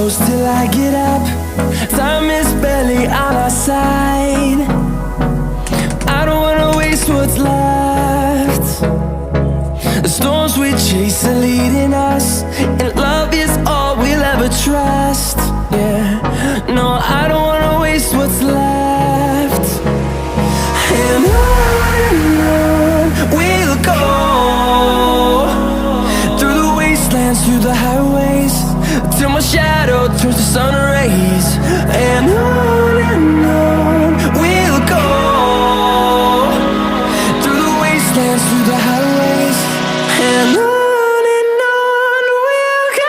close till I get up. Time is barely on our side. I don't wanna waste what's left. The storms we chase are leading us, and love is all we'll ever trust. Yeah, no, I don't wanna waste what's left. And on we'll go, through the wastelands, through the highways, till my shadow turns to sun rays. And on we'll go, through the wastelands, through the highways, and on we'll go.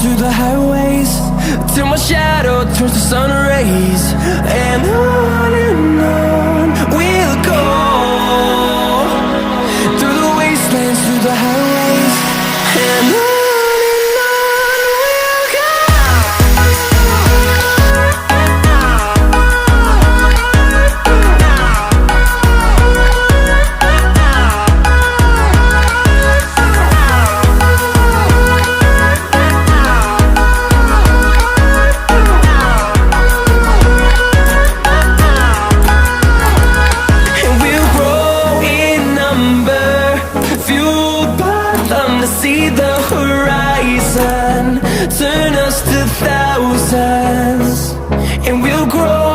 Through the highways, till my shadow turns to sun rays. And on we'll go, through the wastelands, through the highways, and on we'll go. See the horizon turn us to thousands, and we'll grow